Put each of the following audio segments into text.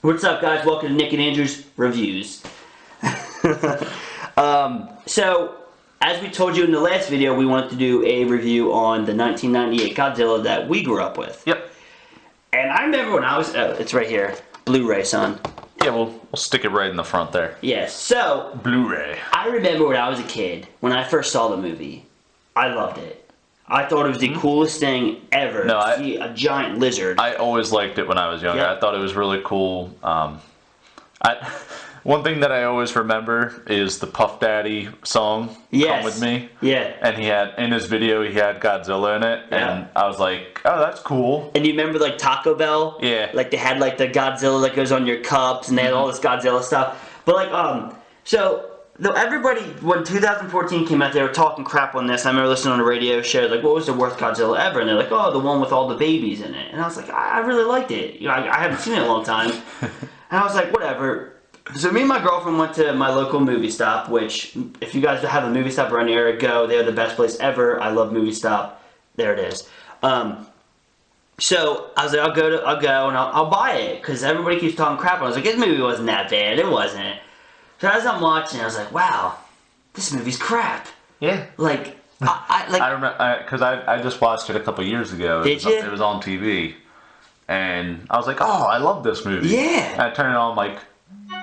What's up, guys? Welcome to Nick and Andrew's Reviews. So, as we told you in the last video, we wanted to do a review on the 1998 Godzilla that we grew up with. Yep. And I remember when I was... Oh, it's right here. Blu-ray, son. Yeah, we'll stick it right in the front there. Yes, so... Blu-ray. I remember when I was a kid, when I first saw the movie. I loved it. I thought it was the coolest thing ever to see a giant lizard. I always liked it when I was younger. Yep. I thought it was really cool. One thing that I always remember is the Puff Daddy song, Come With Me. Yeah. And he had, in his video, he had Godzilla in it. Yeah. And I was like, oh, that's cool. And you remember, like, Taco Bell? Yeah. Like, they had, like, the Godzilla that goes on your cups, and they had all this Godzilla stuff. But, like, so... Though everybody, when 2014 came out, they were talking crap on this. I remember listening on a radio show, like, what was the worst Godzilla ever? And they're like, oh, the one with all the babies in it. And I was like, I really liked it. You know, I haven't seen it in a long time. And I was like, whatever. So me and my girlfriend went to my local movie stop, which, if you guys have a movie stop around the area, go. They're the best place ever. I love movie stop. There it is. So I was like, I'll go and I'll buy it, because everybody keeps talking crap. I was like, this movie wasn't that bad. It wasn't. So as I'm watching, I was like, wow, this movie's crap. Yeah. Like, I remember, because I just watched it a couple years ago. Did you? It was on TV. And I was like, oh, I love this movie. Yeah. And I turned it on, like,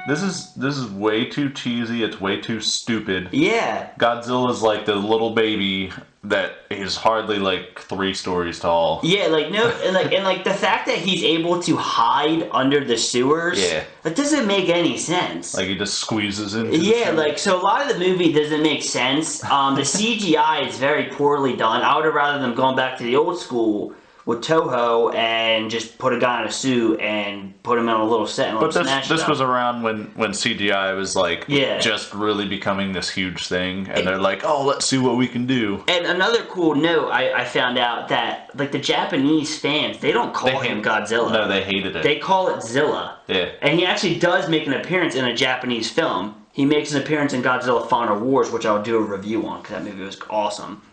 this is way too cheesy. It's way too stupid. Yeah. Godzilla's like the little baby that is hardly like 3 stories tall. Yeah, like no, and like the fact that he's able to hide under the sewers. Yeah. That doesn't make any sense. Like he just squeezes into. Yeah, like so a lot of the movie doesn't make sense. The CGI is very poorly done. I would have rather them gone back to the old school with Toho and just put a guy in a suit and put him in a little set and let him smash this stuff. was around when CGI was like just really becoming this huge thing, and they're like, oh, let's see what we can do. And another cool note, I found out that like the Japanese fans, they don't call him Godzilla. No, they hated it. They call it Zilla. Yeah. And he actually does make an appearance in a Japanese film. He makes an appearance in Godzilla Final Wars, which I'll do a review on, because that movie was awesome.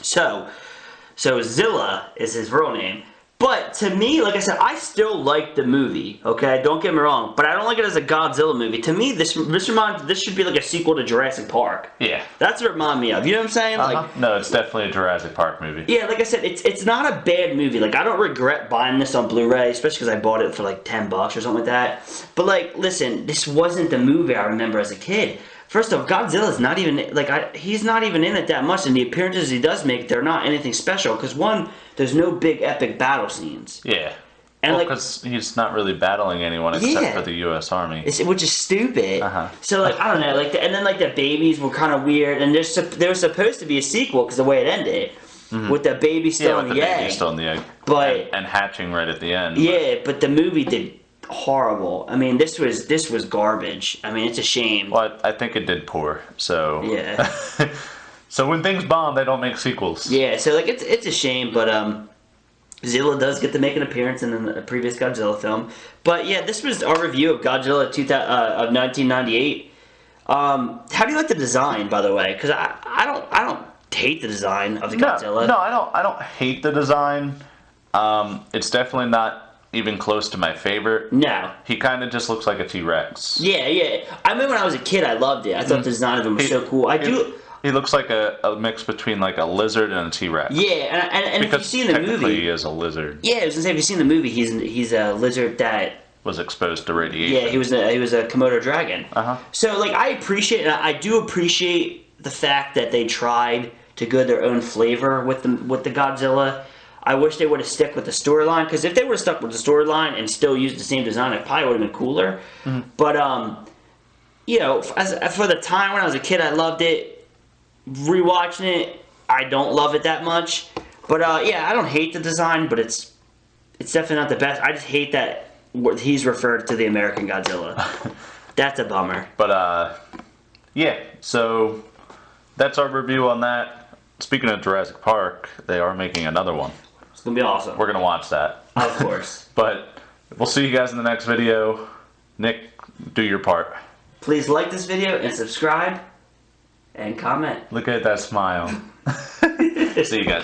So Zilla is his real name. But to me, like I said, I still like the movie, okay? Don't get me wrong. But I don't like it as a Godzilla movie. To me, this should be like a sequel to Jurassic Park. Yeah. That's what it reminded me of. You know what I'm saying? Like, no, it's definitely a Jurassic Park movie. yeah, like I said, it's not a bad movie. Like, I don't regret buying this on Blu-ray, especially because I bought it for like $10 or something like that. But like, listen, this wasn't the movie I remember as a kid. First off, Godzilla's not even, like, he's not even in it that much, and the appearances he does make, they're not anything special, because one, there's no big epic battle scenes. Yeah. And well, because he's not really battling anyone except for the U.S. Army. Which is stupid. Uh-huh. So, like, I don't know, like, and then, like, the babies were kind of weird, and there was supposed to be a sequel, because the way it ended, with the baby still in the egg. Baby still in the egg. But, and hatching right at the end. Yeah, but the movie did horrible. I mean, this was garbage. I mean, it's a shame. Well, I think it did poor. So yeah. So when things bomb, they don't make sequels. Yeah. So like it's a shame, but Zilla does get to make an appearance in a previous Godzilla film. But yeah, this was our review of Godzilla of 1998. How do you like the design, by the way? Because I don't hate the design of the Godzilla. No, I don't hate the design. It's definitely not even close to my favorite. No. He kind of just looks like a T-Rex. Yeah, yeah. I remember when I was a kid, I loved it. I thought the design of him was so cool. He looks like a mix between like a lizard and a T-Rex. Yeah, and if you've seen the movie, he is a lizard. Yeah, I was gonna say, if you've seen the movie, he's a lizard that was exposed to radiation. Yeah, he was a Komodo dragon. So like, I do appreciate the fact that they tried to go their own flavor with the Godzilla. I wish they would have stuck with the storyline, because if they would have stuck with the storyline and still used the same design, it probably would have been cooler. But you know, for the time when I was a kid, I loved it. Rewatching it, I don't love it that much. But yeah, I don't hate the design, but it's definitely not the best. I just hate that he's referred to the American Godzilla. That's a bummer. But yeah, so that's our review on that. Speaking of Jurassic Park, they are making another one. It's gonna be awesome. We're gonna watch that. Of course. But we'll see you guys in the next video. Nick, do your part. Please like this video and subscribe and comment. Look at that smile. See you guys.